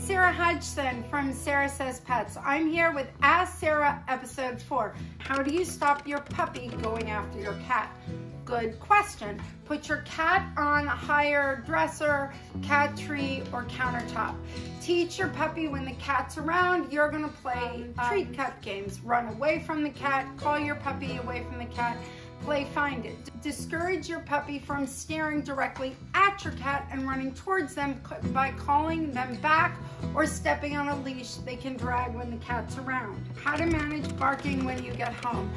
Sarah Hodgson from Sarah Says Pets. I'm here with Ask Sarah episode 4. How do you stop your puppy going after your cat? Good question. Put your cat on a higher dresser, cat tree, or countertop. Teach your puppy when the cat's around, you're gonna play treat cut games. Run away from the cat, call your puppy away from the cat, play find it. Discourage your puppy from staring directly at your cat and running towards them by calling them back or stepping on a leash they can drag when the cat's around. How to manage barking when you get home.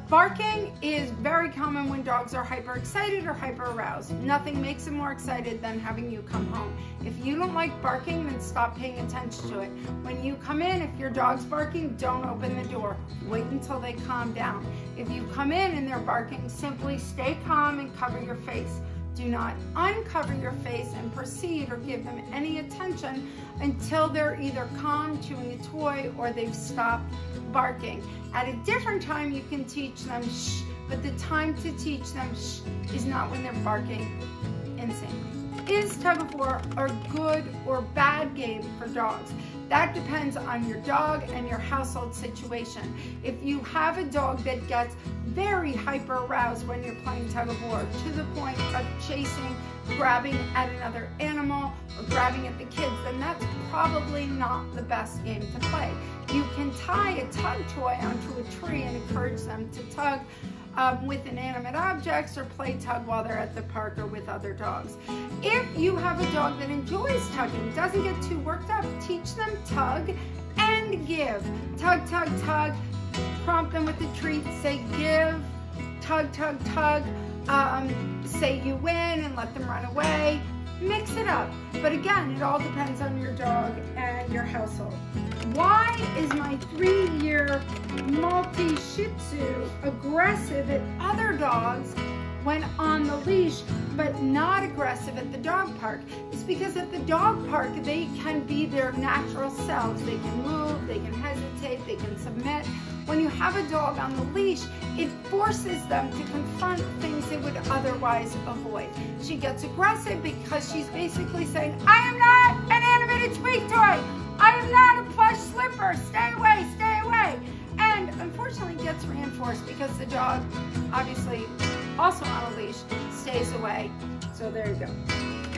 Barking is very common when dogs are hyper excited or hyper aroused. Nothing makes them more excited than having you come home. If you don't like barking, then stop paying attention to it. When you come in, if your dog's barking, don't open the door. Wait until they calm down. If you come in and they're barking, simply stay calm and cover your face. Do not uncover your face and proceed or give them any attention until they're either calm, chewing a toy, or they've stopped barking. At a different time, you can teach them shh, but the time to teach them shh is not when they're barking insanely. Is tug of war a good or bad game for dogs? That depends on your dog and your household situation. If you have a dog that gets very hyper aroused when you're playing tug of war to the point of chasing, grabbing at another animal, or grabbing at the kids, then that's probably not the best game to play. You can tie a tug toy onto a tree and encourage them to tug with inanimate objects or play tug while they're at the park or with other dogs. If you have a dog that enjoys tugging, doesn't get too worked up, teach them tug and give. Tug, tug, tug. Prompt them with a treat. Say give. Tug, tug, tug. Say you win and let them run away. Mix it up. But again, it all depends on your dog and your household. Why is my 3-year maltese shih tzu aggressive at other dogs when on the leash, but not aggressive at the dog park? It's because at the dog park, they can be their natural selves. They can move, they can hesitate, they can submit. When you have a dog on the leash, it forces them to confront things they would otherwise avoid. She gets aggressive because she's basically saying, I am not an animated squeak toy. I am not a plush slipper. Stay away, stay away. And unfortunately gets reinforced because the dog, obviously also on a leash, stays away. So there you go.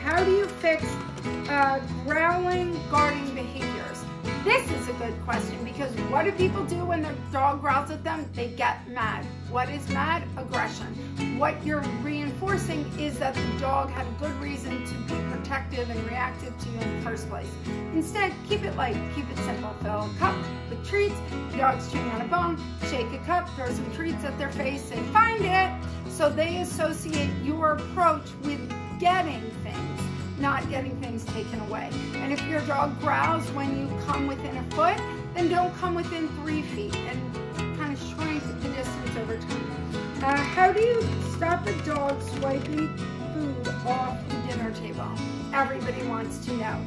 How do you fix growling, guarding behaviors? This is a good question because what do people do when their dog growls at them? They get mad. What is mad? Aggression. What you're reinforcing is that the dog had a good reason to be protective and reactive to you in the first place. Instead, keep it light, keep it simple. Fill a cup with treats, the dog's chewing on a bone, shake a cup, throw some treats at their face, say find it. So they associate your approach with getting things, not getting things taken away. And if your dog growls when you come within a foot, then don't come within 3 feet and kind of shrink the distance over time. How do you stop a dog swiping food off the dinner table? Everybody wants to know.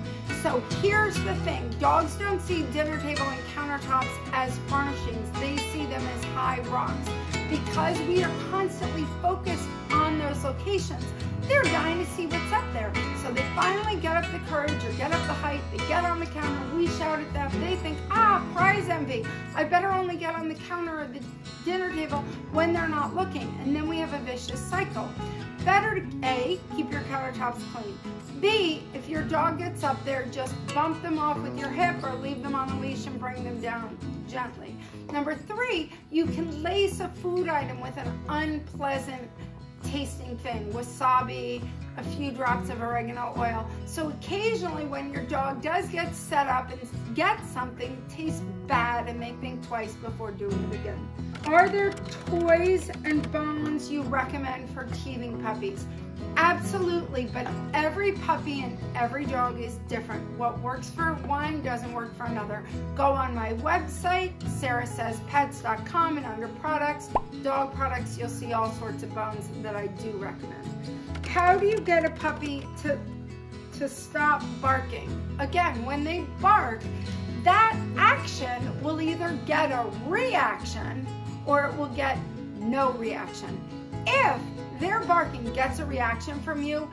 So here's the thing. Dogs don't see dinner table and countertops as furnishings. They see them as high rocks. Because we are constantly focused on those locations, they're dying to see what's up there. So they finally get up the courage or get up the height, they get on the counter, we shout at them, they think, prize envy. I better only get on the counter or the dinner table when they're not looking. And then we have a vicious cycle. Better to A, keep your countertops clean. B, if your dog gets up there, just bump them off with your hip or leave them on a leash and bring them down gently. Number 3, you can lace a food item with an unpleasant tasting thing, wasabi, a few drops of oregano oil. So occasionally when your dog does get set up and get something, tastes bad and they think twice before doing it again. Are there toys and bones you recommend for teething puppies? Absolutely, but every puppy and every dog is different. What works for one doesn't work for another. Go on my website, sarahsayspets.com, and under products, dog products, you'll see all sorts of bones that I do recommend. How do you get a puppy to stop barking? Again, when they bark, that action will either get a reaction or it will get no reaction. If their barking gets a reaction from you,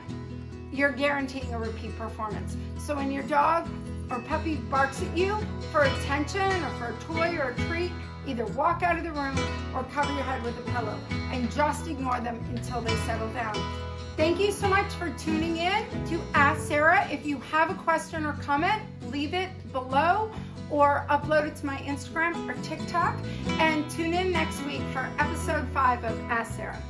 you're guaranteeing a repeat performance. So when your dog or puppy barks at you for attention or for a toy or a treat, either walk out of the room or cover your head with a pillow and just ignore them until they settle down. Thank you so much for tuning in to Ask Sarah. If you have a question or comment, leave it below or upload it to my Instagram or TikTok. And tune in next week for episode 5 of Ask Sarah.